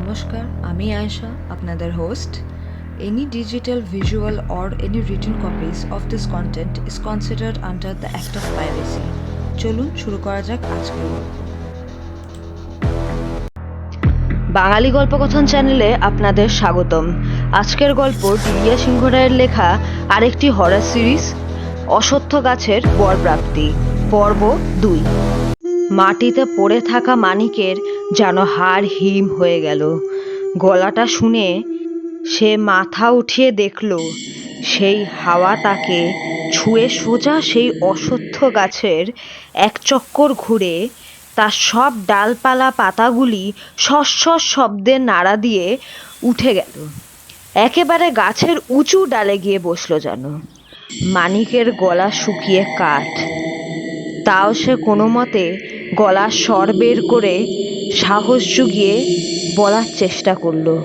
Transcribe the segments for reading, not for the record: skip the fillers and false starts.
নমস্কার, আমি আয়েশা, আপনাদের host. Any digital, visual, or any written copies of this content is considered under the Act of Piracy. চলুন শুরু করা যাক আজকের গল্প. বাঙালি গল্পকথন চ্যানেলে আপনাদের স্বাগতম. আজকের গল্প ডিলিয়া সিংহ রায়ের লেখা আরেকটি হরর সিরিজ অশ্বত্থ গাছের বরপ্রাপ্তি পর্ব 2. মাটিতে পড়ে থাকা মানিকের যেন হাড় হিম হয়ে গেল. গলাটা শুনে সে মাথা উঠিয়ে দেখল সেই হাওয়া তাকে ছুঁয়ে সোজা সেই অশ্বত্থ গাছের এক চক্কর ঘুরে তার সব ডালপালা পাতাগুলি সস শব্দে নাড়া দিয়ে উঠে গেল. একেবারে গাছের উঁচু ডালে গিয়ে বসলো যেন. মানিকের গলা শুকিয়ে কাঠ. তাও সে কোনো মতে গলার স্বর বের করে সাহস জুগিয়ে বলার চেষ্টা করলো,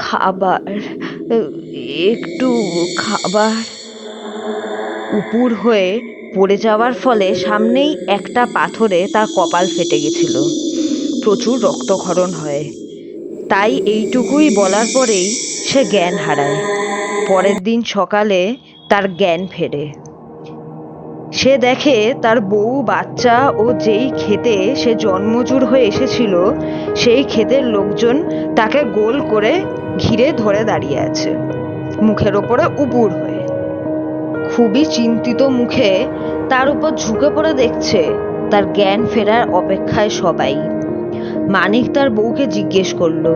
খাবার, একটু খাবার. উপুর হয়ে পড়ে যাওয়ার ফলে সামনেই একটা পাথরে তার কপাল ফেটে গেছিল. প্রচুর রক্তক্ষরণ হয়. তাই এইটুকুই বলার পরেই সে জ্ঞান হারায়. পরের দিন সকালে তার জ্ঞান ফেরে. সে দেখে তার বউ, বাচ্চা ও যেই ক্ষেতে সে জন্মজুর হয়ে এসেছিল সেই ক্ষেতের লোকজন তাকে গোল করে ঘিরে ধরে দাঁড়িয়ে আছে, মুখের ওপরে উপুর হয়ে. খুবই চিন্তিত মুখে তার উপর ঝুঁকে পড়ে দেখছে তার জ্ঞান ফেরার অপেক্ষায় সবাই. মানিক তার বউকে জিজ্ঞেস করলো,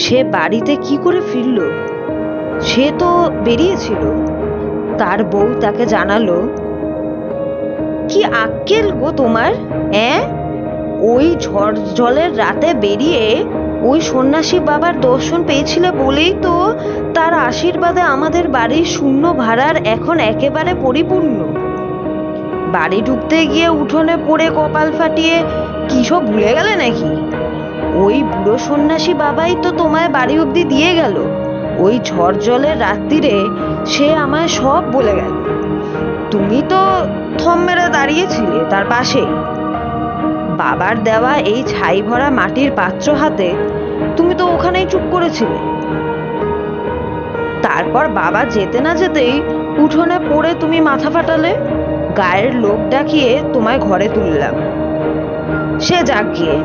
সে বাড়িতে কি করে ফিরল? সে তো বেরিয়েছিল. তার বউ তাকে জানালো, কি আক্কেল গো তোমার, ওই ঝড় জলের রাতে বেরিয়ে ওই সন্ন্যাসী বাবার দর্শন পেয়েছিলে বলেই তো তার আশীর্বাদে আমাদের বাড়ির শূন্য ভাড়ার এখন একেবারে পরিপূর্ণ. বাড়ি ঢুকতে গিয়ে উঠোনে পড়ে কপাল ফাটিয়ে কি সব ভুলে গেলে নাকি? ওই বুড়ো সন্ন্যাসী বাবাই তো তোমায় বাড়ি অবধি দিয়ে গেল. ওই ঝড় জলের রাত্রিরে সে আমায় সব বলে গেল. তুমি তো থম মেরে দাঁড়িয়েছিলে তার পাশেই. বাবার দেওয়া এই ছাই ভরা মাটির পাত্র হাতে তুমি তো ওখানেই চুপ করেছিলে. তারপর বাবা যেতে না যেতেই উঠোনে পড়ে তুমি মাথা ফাটালে. গায়ের লোক ডাকিয়ে তোমায় ঘরে তুললাম. সে যাক গিয়ে,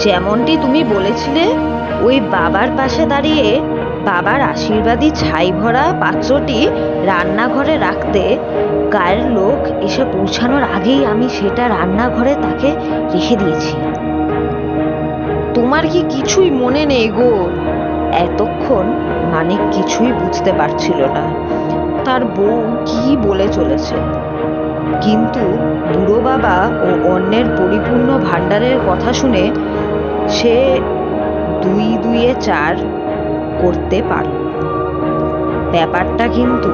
যেমনটি তুমি বলেছিলে ওই বাবার পাশে দাঁড়িয়ে বাবার আশীর্বাদী ছাই ভরা পাত্রটি রান্নাঘরে রাখতে গায়ের লোক এসে পৌঁছানোর আগেই আমি সেটা রান্নাঘরে তাকে রেখে দিয়েছি. তোমার কি কিছুই মনে নেই গো? এতক্ষণ মানিক কিছুই বুঝতে পারছিল না তার বউ কি বলে চলেছে. কিন্তু বুড়ো বাবা ও অন্যের পরিপূর্ণ ভাণ্ডারের কথা শুনে সে 2 2 4 করতে পারল. ব্যাপারটা কিন্তু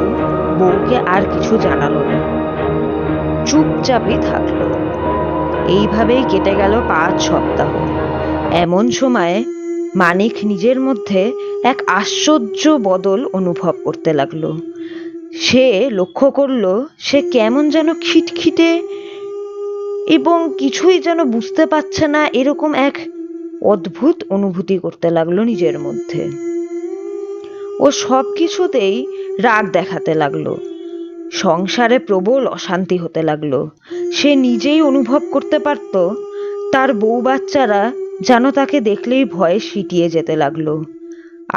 বউকে আর কিছু জানালো না, চুপচাপই থাকলো. এইভাবেই কেটে গেল 5 সপ্তাহ. এমন সময় মানিক নিজের মধ্যে এক আশ্চর্য বদল অনুভব করতে লাগলো. সে লক্ষ্য করলো সে কেমন যেন খিটখিটে এবং কিছুই যেন বুঝতে পারছে না, এরকম এক অদ্ভুত অনুভূতি করতে লাগলো নিজের মধ্যে. ও সব কিছুতেই রাগ দেখাতে লাগলো. সংসারে প্রবল অশান্তি হতে লাগলো. সে নিজেই অনুভব করতে পারত তার বউ বাচ্চারা যেন তাকে দেখলেই ভয়ে সিটিয়ে যেতে লাগলো.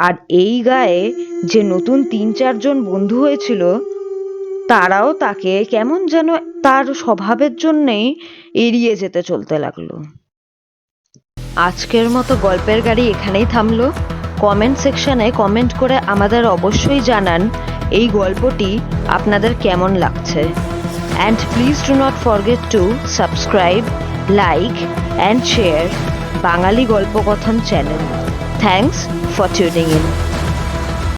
আর এই গায়ে যে নতুন 3-4 জন বন্ধু হয়েছিল তারাও তাকে কেমন যেন তার স্বভাবের জন্যেই এড়িয়ে যেতে চলতে লাগলো. আজকের মতো গল্পের গাড়ি এখানেই থামলো. কমেন্ট সেকশনে কমেন্ট করে আমাদের অবশ্যই জানান এই গল্পটি আপনাদের কেমন লাগছে. And please do not forget to subscribe, like and share Bangali Golpokothon channel. Thanks for tuning in.